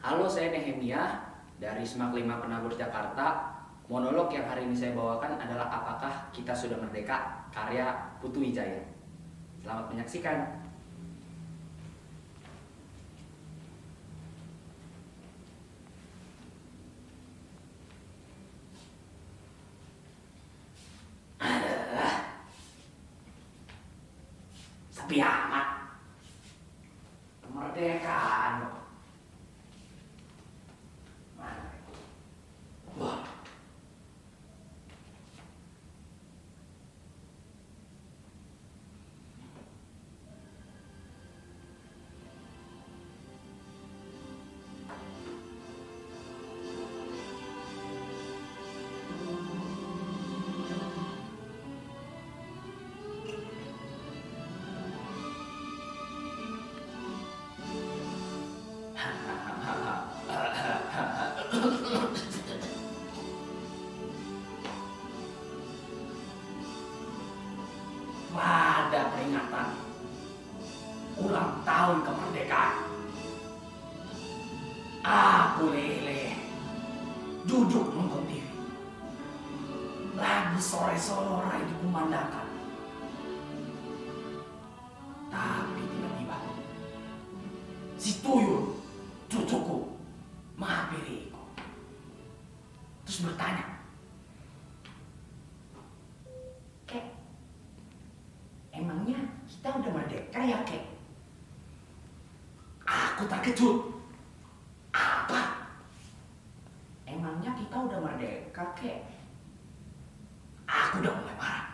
Halo, saya Nehemia dari SMAK 5 Penabur Jakarta. Monolog yang hari ini saya bawakan adalah Apakah Kita Sudah Merdeka? Karya Putu Wijaya. Selamat menyaksikan. Sepi amat. Kemerdekaan loh. Mana? Wah. Pada peringatan ulang tahun kemerdekaan, aku leleh duduk nonton TV. Lagu sore-sore dikumandangkan. Tapi tiba-tiba si tuyul, cucuku, menghampiriku. Terus bertanya, "Kek, emangnya kita udah merdeka ya, Kek?" Aku terkejut. Apa? Emangnya kita udah merdeka, Kek? Aku udah mulai marah.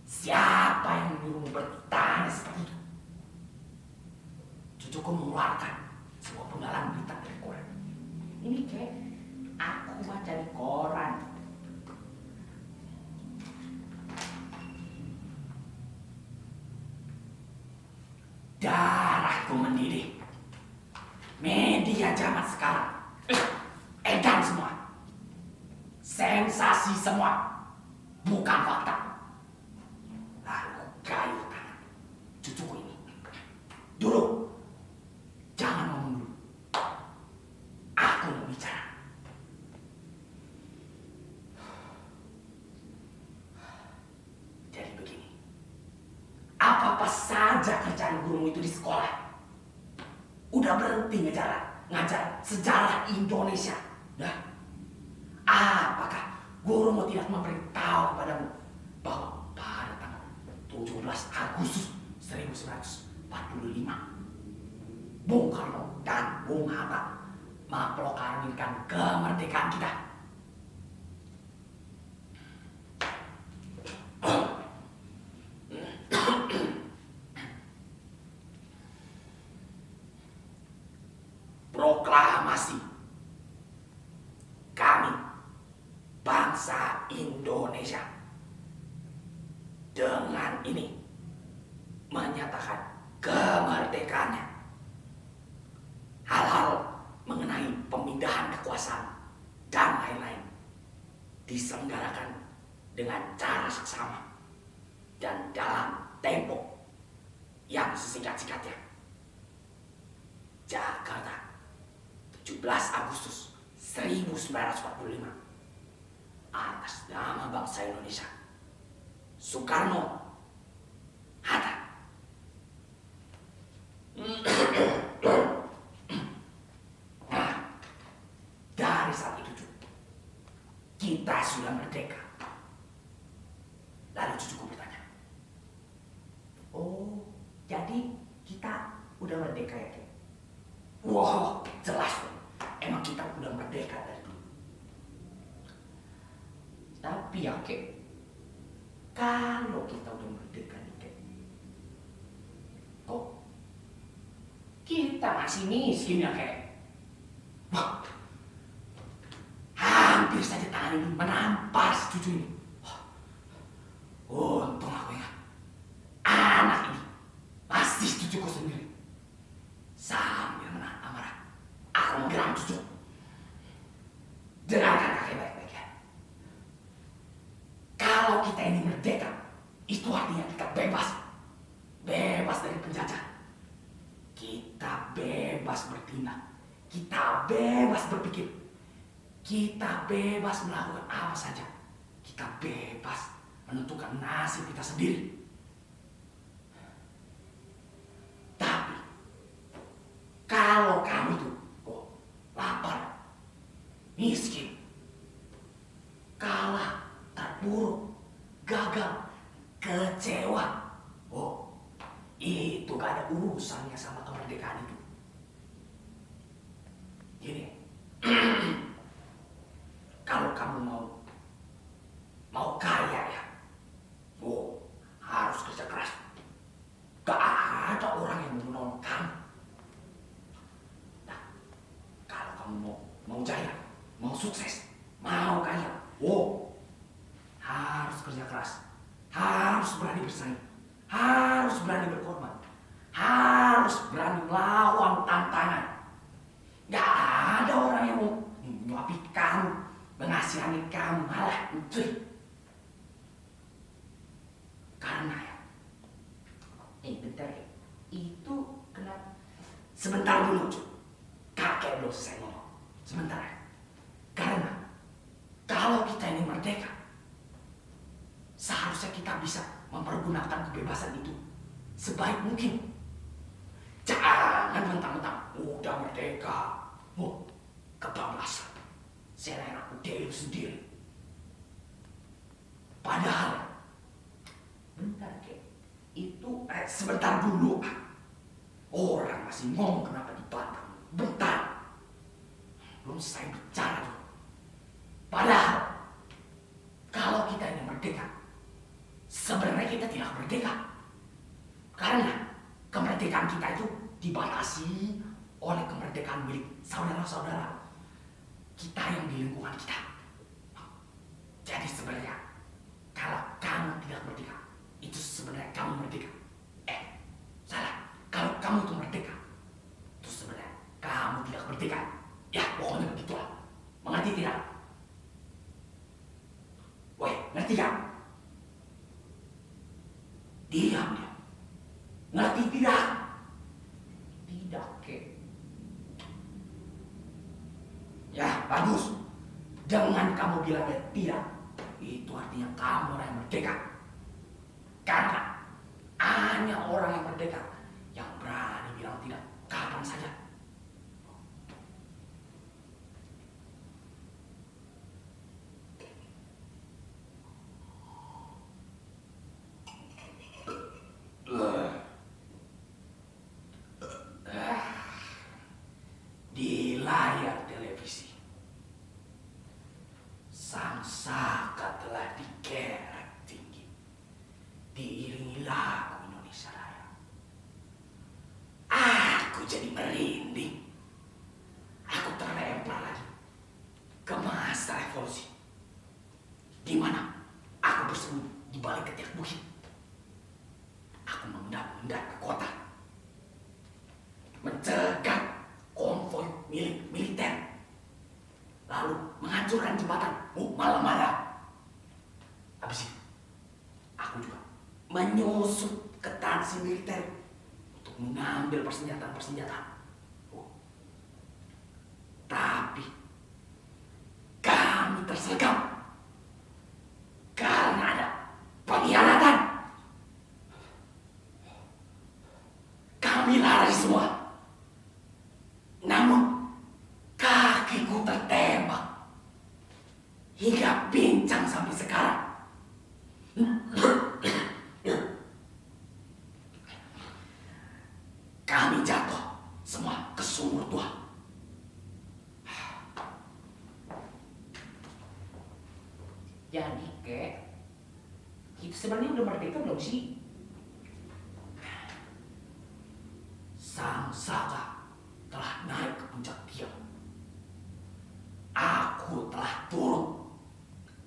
Siapa yang menyuruhmu bertanya seperti itu? Cucuku mengeluarkan sebuah penggalan berita dari koran. Ini, Kek, aku baca di koran. Darahku mendidih. Media zaman sekarang edan semua. Sensasi semua, bukan fakta. Lalu gayung tangan cucuku ini. Duduk. Jangan ngomong dulu. Aku mau bicara. Jadi begini. Apa-apa saja kerjaan gurumu itu di sekolah. Udah berhenti ngajar sejarah Indonesia. Dah. Apakah gurumu tidak memberitahu kepadamu bahwa pada tanggal 17 Agustus 1945 Bung Karno dan Bung Hatta memproklamirkan kemerdekaan kita? Proklamasi kami, bangsa Indonesia, dengan ini menyatakan kemerdekaannya. Hal-hal mengenai pemindahan kekuasaan dan lain-lain diselenggarakan dengan cara seksama dan dalam tempo yang sesingkat-singkatnya. Jakarta, 17 Agustus 1945. Atas nama bangsa Indonesia. Soekarno, Hatta. Nah, dari saat itu kita sudah merdeka. Lalu cucuku bertanya, "Oh, jadi kita udah merdeka ya, Kek?" Wow, jelas. Emang kita udah merdeka dari dulu. Tapi ya, Kek, kalau kita udah merdeka nih, Kek, kok kita masih miskin ya, Kek? Wah, hampir saja tangan ini menampas cucu ini. Untung aku ingat, anak ini masih cucuku sendiri. Sambil menahan amarah, aku menggeram cucu. Dengarkan kakek baik-baik ya. Kalau kita ini merdeka, itu artinya kita bebas. Bebas dari penjajah. Kita bebas bertindak Kita bebas berpikir. Kita bebas melakukan apa saja. Kita bebas menentukan nasib kita sendiri. Tapi kalau kamu tuh lapar, miskin, kalah, terpuruk, gagal, kecewa, itu gak ada urusannya sama kemerdekaan itu. Gini, kalau kamu mau kaya ya, harus kerja keras. Gak ada orang yang mau menolong kamu. Nah, kalau kamu mau jaya, mau sukses, mau kaya, harus kerja keras, harus berani bersaing, harus berani berkorban, harus berani melawan tantangan. Gak ada orang yang mau menyuapi kamu, mengasihani kamu, malah cuy. Karena bentar ya, itu kenapa? Sebentar dulu cuy, kakek belum selesai ngomong. Sebentar ya. Karena kalau kita ini merdeka, seharusnya kita bisa mempergunakan kebebasan itu sebaik mungkin. Jangan mentang-mentang udah merdeka, kebablasan, selera diri sendiri. Padahal, bentar kek, itu sebentar dulu. Orang masih ngomong kenapa dibantah. Bentar, belum selesai bicara dulu. Padahal, kalau kita ini merdeka, sebenarnya kita tidak merdeka. Karena kemerdekaan kita itu dibatasi oleh kemerdekaan milik saudara-saudara kita yang di lingkungan kita. Jadi sebenarnya kalau kamu tidak merdeka, itu sebenarnya kamu merdeka. Salah. Kalau kamu itu merdeka, itu sebenarnya kamu tidak merdeka. Ya, pokoknya begitulah. Mengerti tidak? Woi, ngerti kan? Diam dia. Ngerti tidak? Tidak, kek. Ya, bagus. Jangan kamu bilangnya tidak. Itu artinya kamu orang yang merdeka. Karena hanya orang yang merdeka yang berani bilang tidak kapan saja. Di layar televisi, sang saka telah dikerek tinggi, diiringi lagu Indonesia Raya. Aku jadi merinding. Aku terlempar lagi ke masa revolusi, di mana aku bersembunyi di balik ketiak bukit. Aku mengendap-endap ke kota, mencegat konvoi milik militer, lalu menghancurkan jembatan malam-malam. Habis itu, aku juga menyusup ke tansi militer untuk mengambil persenjataan. Tapi kami tersergap karena ada pengkhianatan. Kami lari semua. Namun kakiku tertembak hingga pincang sampai sekarang. Kami jatuh semua ke sumur tua. Jadi kek, kita sebenarnya udah merdeka belum sih? Sang saka telah naik ke puncak tiang. Aku telah turun.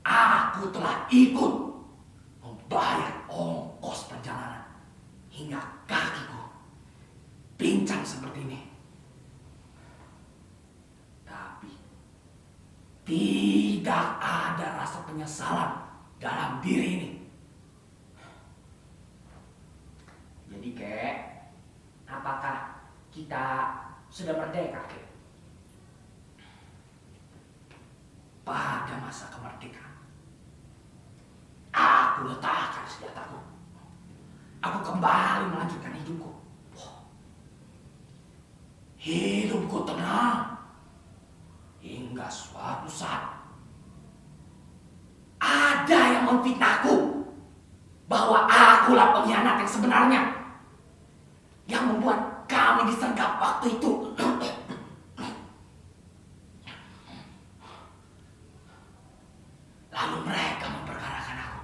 Aku telah ikut membayar ongkos perjalanan hingga kakiku pincang seperti ini. Tapi tidak ada rasa penyesalan dalam diri ini. Jadi kek, apakah kita sudah merdeka, kek? pada masa kemerdekaan, aku letakkan senjataku. Aku kembali melanjutkan hidupku. Hidupku tenang hingga suatu saat ada yang memfitnahku bahwa akulah pengkhianat yang sebenarnya yang membuat kami disergap waktu itu. Lalu mereka memperkarakan aku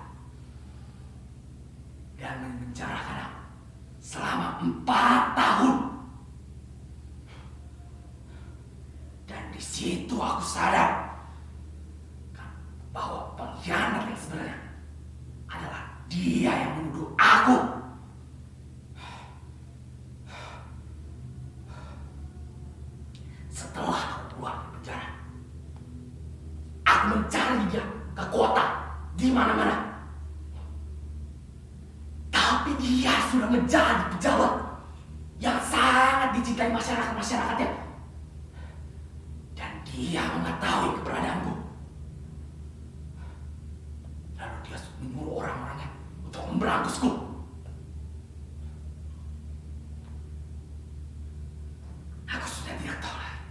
dan memenjarakan aku selama 4 tahun. Dan di situ aku sadar bahwa pengkhianat yang sebenarnya adalah dia yang menuduh aku. Setelah aku keluar dari penjara, aku mencari dia ke kota, di mana-mana. Tapi dia sudah menjadi pejabat yang sangat dicintai masyarakat-masyarakatnya. Dan dia mengetahui keberadaanku. Lalu dia menyuruh orang-orangnya untuk memberantusku. Aku sudah tidak tahu lagi.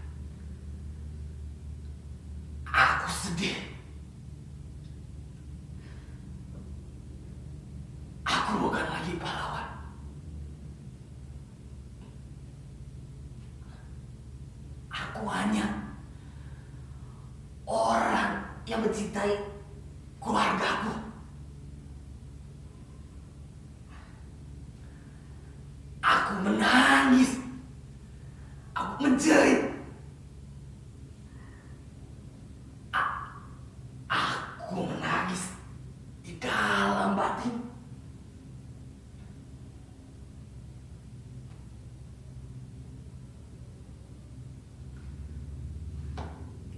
Aku sedih. Aku bukan lagi pahlawan. Aku hanya orang yang mencintai keluargaku. Aku menangis. Aku menjerit. Aku menangis di dalam batin.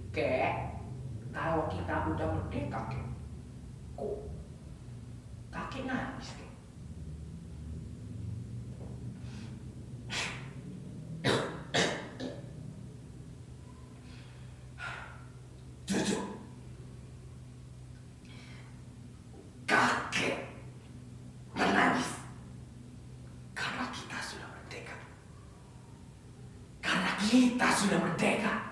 Kek, kalau kita udah merdeka, Kek, kok kakek nangis, Kek? Jujur, kakek menangis karena kita sudah merdeka. Karena kita sudah merdeka.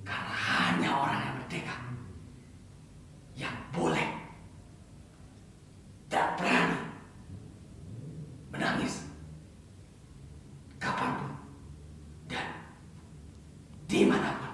Karena hanya orang yang merdeka yang boleh dan berani menangis kapanpun dan dimanapun.